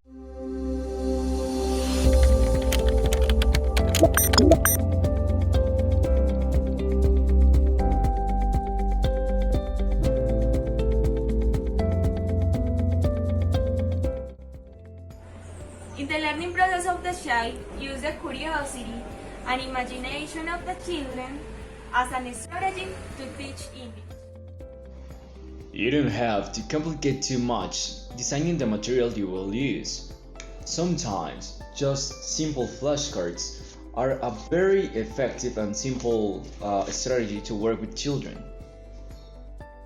In the learning process of the child, use the curiosity and imagination of the children as a strategy to teach English. You don't have to complicate too much designing the material you will use. Sometimes, just simple flashcards are a very effective and simple strategy to work with children.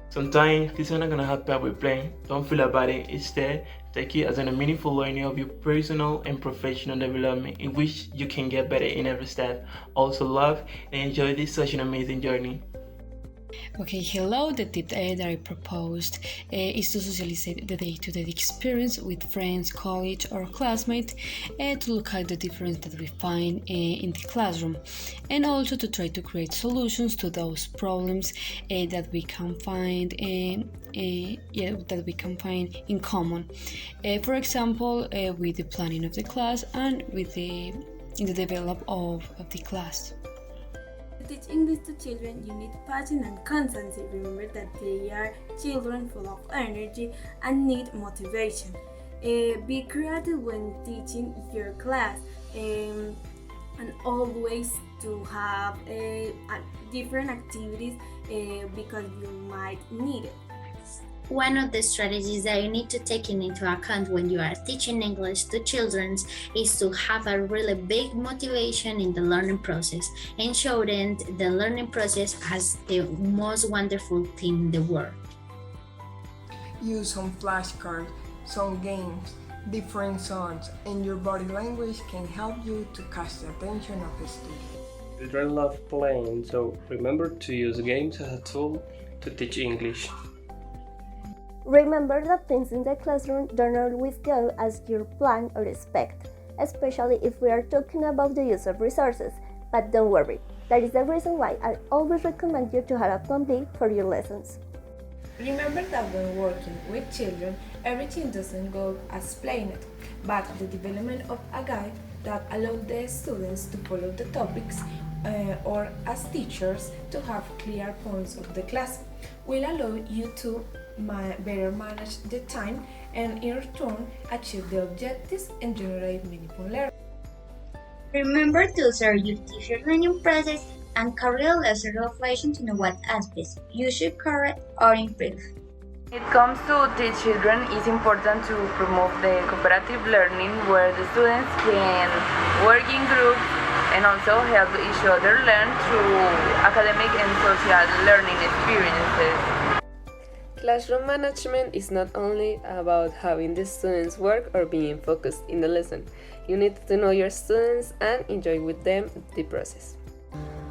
Sometimes this is not gonna help out with playing. Don't feel about it. Instead, take it as a meaningful learning of your personal and professional development in which you can get better in every step. Also love and enjoy this such an amazing journey. Okay, hello. The tip that I proposed is to socialize the day-to-day experience with friends, colleagues, or classmates to look at the difference that we find in the classroom, and also to try to create solutions to those problems that we can find in common. For example, with the planning of the class and with in the development of the class. To teach English to children, you need passion and constancy. Remember that they are children full of energy and need motivation. Be creative when teaching your class, and always to have different activities because you might need it. One of the strategies that you need to take into account when you are teaching English to children is to have a really big motivation in the learning process and show them the learning process as the most wonderful thing in the world. Use some flashcards, some games, different songs, and your body language can help you to catch the attention of the student. Children love playing, so remember to use games as a tool to teach English. Remember that things in the classroom don't always go as you plan or expect, especially if we are talking about the use of resources. But don't worry, that is the reason why I always recommend you to have a plan B for your lessons. Remember that when working with children, everything doesn't go as planned, but the development of a guide that allows the students to follow the topics or as teachers to have clear points of the class will allow you to better manage the time and in return achieve the objectives and generate meaningful learning. Remember to observe your teacher learning process and carry a lesson reflection to know what aspects you should correct or improve. When it comes to teach children, it's important to promote the cooperative learning where the students can work in groups and also help each other learn through academic and social learning experiences. Classroom management is not only about having the students work or being focused in the lesson. You need to know your students and enjoy with them the process.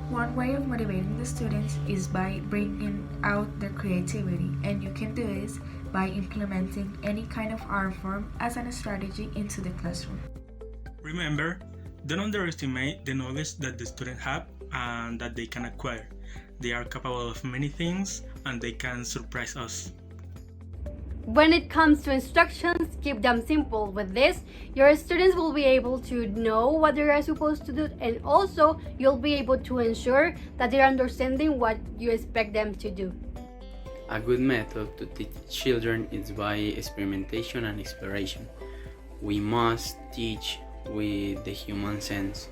One way of motivating the students is by bringing out their creativity, and you can do this by implementing any kind of art form as a strategy into the classroom. Remember, don't underestimate the knowledge that the students have and that they can acquire. They are capable of many things and they can surprise us. When it comes to instructions, keep them simple. With this, your students will be able to know what they are supposed to do, and also you'll be able to ensure that they're understanding what you expect them to do. A good method to teach children is by experimentation and exploration. We must teach with the human sense